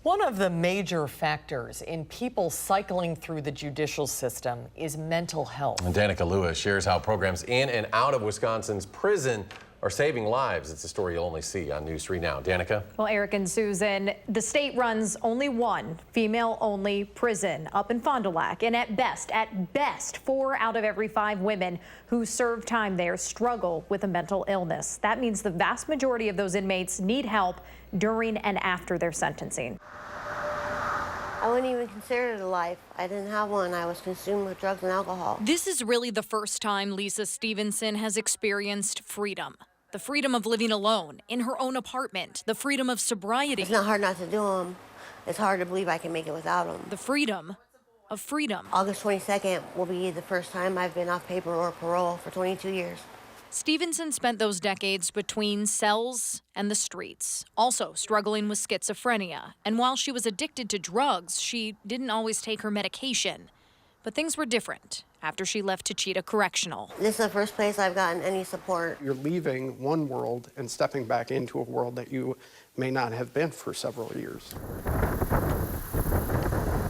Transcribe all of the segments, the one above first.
One of the major factors in people cycling through the judicial system is mental health. And Danica Lewis shares how programs in and out of Wisconsin's prison are saving lives. It's a story you'll only see on News 3 Now. Danica? Well, Eric and Susan, the state runs only one female-only prison up in Fond du Lac. And at best, 4 out of every 5 women who serve time there struggle with a mental illness. That means the vast majority of those inmates need help during and after their sentencing. I wouldn't even consider it a life. I didn't have one. I was consumed with drugs and alcohol. This is really the first time Lisa Stevenson has experienced freedom. The freedom of living alone in her own apartment, the freedom of sobriety. It's not hard not to do them. It's hard to believe I can make it without them. The freedom of freedom. August 22nd will be the first time I've been off paper or parole for 22 years. Stevenson spent those decades between cells and the streets, also struggling with schizophrenia. And while she was addicted to drugs, she didn't always take her medication. But things were different after she left Cheetah Correctional. This is the first place I've gotten any support. You're leaving one world and stepping back into a world that you may not have been for several years.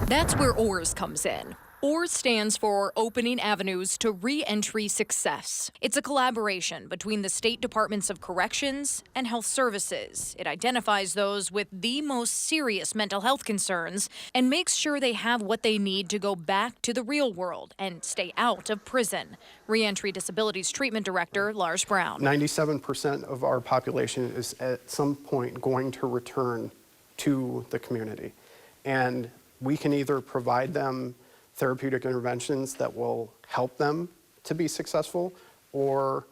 That's where OARS comes in. OARS stands for Opening Avenues to Re-Entry Success. It's a collaboration between the state departments of corrections and health services. It identifies those with the most serious mental health concerns and makes sure they have what they need to go back to the real world and stay out of prison. Re-Entry Disabilities Treatment Director Lars Brown. 97% of our population is at some point going to return to the community. And we can either provide them therapeutic interventions that will help them to be successful or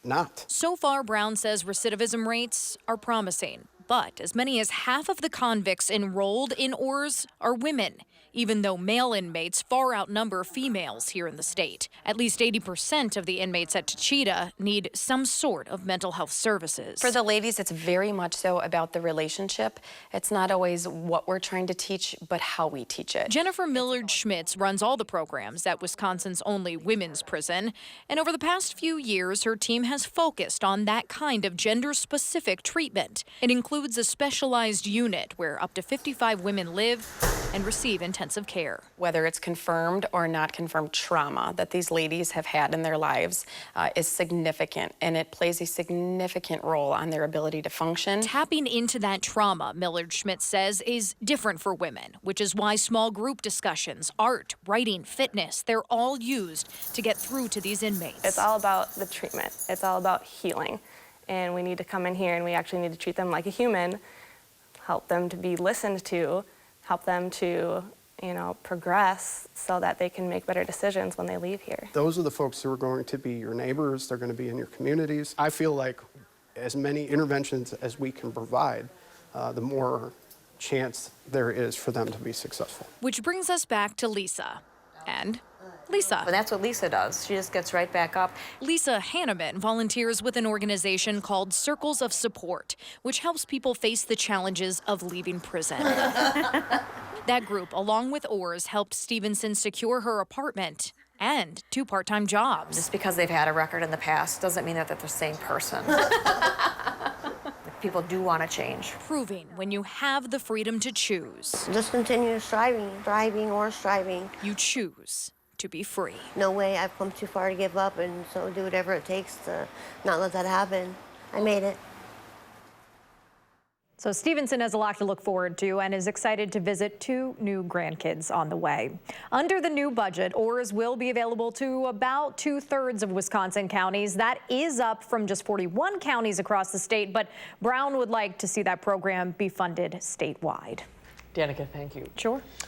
not. So far, Brown says recidivism rates are promising, but as many as half of the convicts enrolled in OARS are women, even though male inmates far outnumber females here in the state. At least 80% of the inmates at Cheetah need some sort of mental health services. For the ladies, it's very much so about the relationship. It's not always what we're trying to teach, but how we teach it. Jennifer Millard-Schmitz runs all the programs at Wisconsin's only women's prison. And over the past few years, her team has focused on that kind of gender-specific treatment. It includes a specialized unit where up to 55 women live and receive intensive care. Whether it's confirmed or not confirmed trauma that these ladies have had in their lives is significant, and it plays a significant role on their ability to function. Tapping into that trauma, Millard-Schmitz says, is different for women, which is why small group discussions, art, writing, fitness, they're all used to get through to these inmates. It's all about the treatment. It's all about healing. And we need to come in here and we actually need to treat them like a human, help them to be listened to, help them to, progress so that they can make better decisions when they leave here. Those are the folks who are going to be your neighbors. They're going to be in your communities. I feel like as many interventions as we can provide, the more chance there is for them to be successful. Which brings us back to Lisa and Lisa. But that's what Lisa does. She just gets right back up. Lisa Hanneman volunteers with an organization called Circles of Support, which helps people face the challenges of leaving prison. That group, along with OARS, helped Stevenson secure her apartment and 2 part-time jobs. Just because they've had a record in the past doesn't mean that they're the same person. People do want to change. Proving when you have the freedom to choose. Just continue striving or striving. You choose to be free. No way I've come too far to give up, and so do whatever it takes to not let that happen. I made it. So Stevenson has a lot to look forward to and is excited to visit 2 new grandkids on the way. Under the new budget, OARS will be available to about 2/3 of Wisconsin counties. That is up from just 41 counties across the state, but Brown would like to see that program be funded statewide. Danica, thank you. Sure.